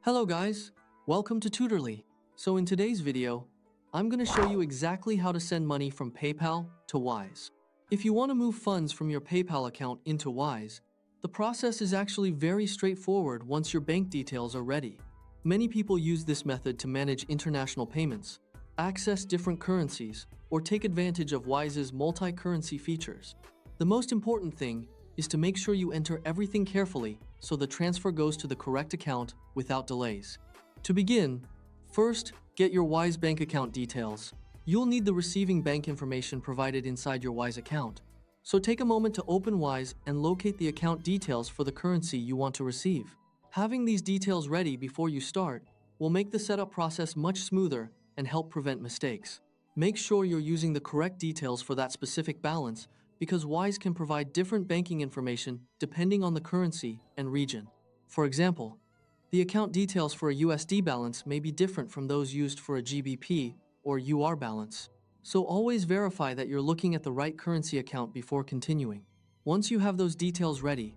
Hello guys, welcome to Tutorly. So in today's video, I'm going to show you exactly how to send money from PayPal to Wise. If you want to move funds from your PayPal account into Wise, the process is actually very straightforward once your bank details are ready. Many people use this method to manage international payments, access different currencies, or take advantage of Wise's multi-currency features. The most important thing is to make sure you enter everything carefully so the transfer goes to the correct account without delays. To begin, first, get your Wise bank account details. You'll need the receiving bank information provided inside your Wise account. So take a moment to open Wise and locate the account details for the currency you want to receive. Having these details ready before you start will make the setup process much smoother and help prevent mistakes. Make sure you're using the correct details for that specific balance because Wise can provide different banking information depending on the currency and region. For example, the account details for a USD balance may be different from those used for a GBP or UR balance. So always verify that you're looking at the right currency account before continuing. Once you have those details ready,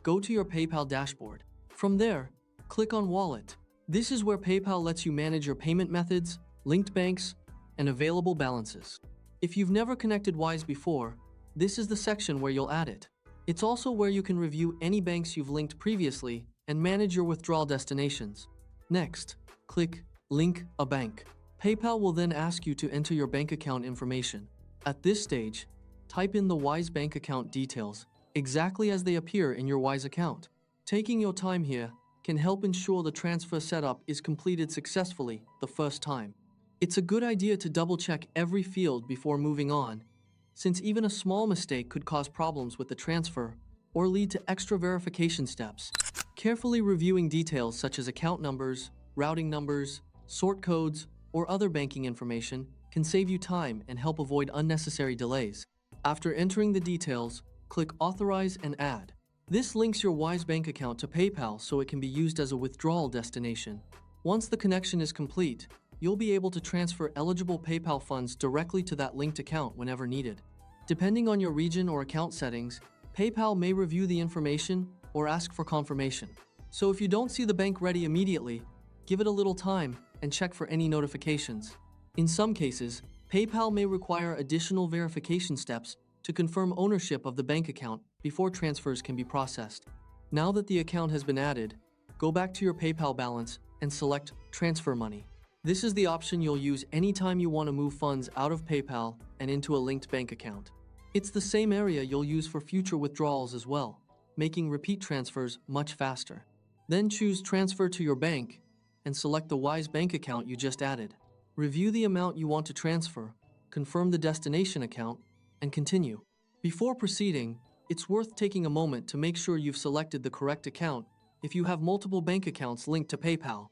go to your PayPal dashboard. From there, click on Wallet. This is where PayPal lets you manage your payment methods, linked banks, and available balances. If you've never connected Wise before, this is the section where you'll add it. It's also where you can review any banks you've linked previously and manage your withdrawal destinations. Next, click Link a Bank. PayPal will then ask you to enter your bank account information. At this stage, type in the Wise bank account details exactly as they appear in your Wise account. Taking your time here can help ensure the transfer setup is completed successfully the first time. It's a good idea to double-check every field before moving on, since even a small mistake could cause problems with the transfer or lead to extra verification steps. Carefully reviewing details such as account numbers, routing numbers, sort codes, or other banking information can save you time and help avoid unnecessary delays. After entering the details, click Authorize and Add. This links your Wise bank account to PayPal so it can be used as a withdrawal destination. Once the connection is complete, you'll be able to transfer eligible PayPal funds directly to that linked account whenever needed. Depending on your region or account settings, PayPal may review the information or ask for confirmation. So if you don't see the bank ready immediately, give it a little time and check for any notifications. In some cases, PayPal may require additional verification steps to confirm ownership of the bank account before transfers can be processed. Now that the account has been added, go back to your PayPal balance and select Transfer Money. This is the option you'll use anytime you want to move funds out of PayPal and into a linked bank account. It's the same area you'll use for future withdrawals as well, making repeat transfers much faster. Then choose Transfer to your bank and select the Wise bank account you just added. Review the amount you want to transfer, confirm the destination account, and continue. Before proceeding, it's worth taking a moment to make sure you've selected the correct account if you have multiple bank accounts linked to PayPal.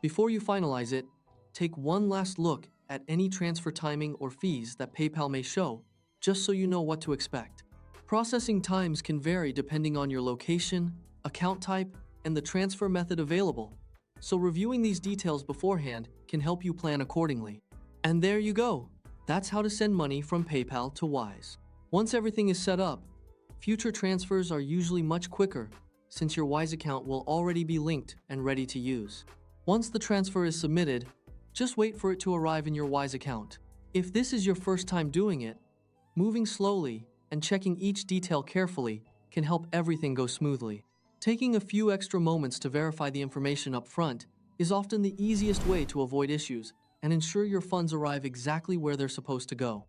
Before you finalize it, take one last look at any transfer timing or fees that PayPal may show, just so you know what to expect. Processing times can vary depending on your location, account type, and the transfer method available, so reviewing these details beforehand can help you plan accordingly. And there you go. That's how to send money from PayPal to Wise. Once everything is set up, future transfers are usually much quicker since your Wise account will already be linked and ready to use. Once the transfer is submitted, just wait for it to arrive in your Wise account. If this is your first time doing it, moving slowly and checking each detail carefully can help everything go smoothly. Taking a few extra moments to verify the information up front is often the easiest way to avoid issues and ensure your funds arrive exactly where they're supposed to go.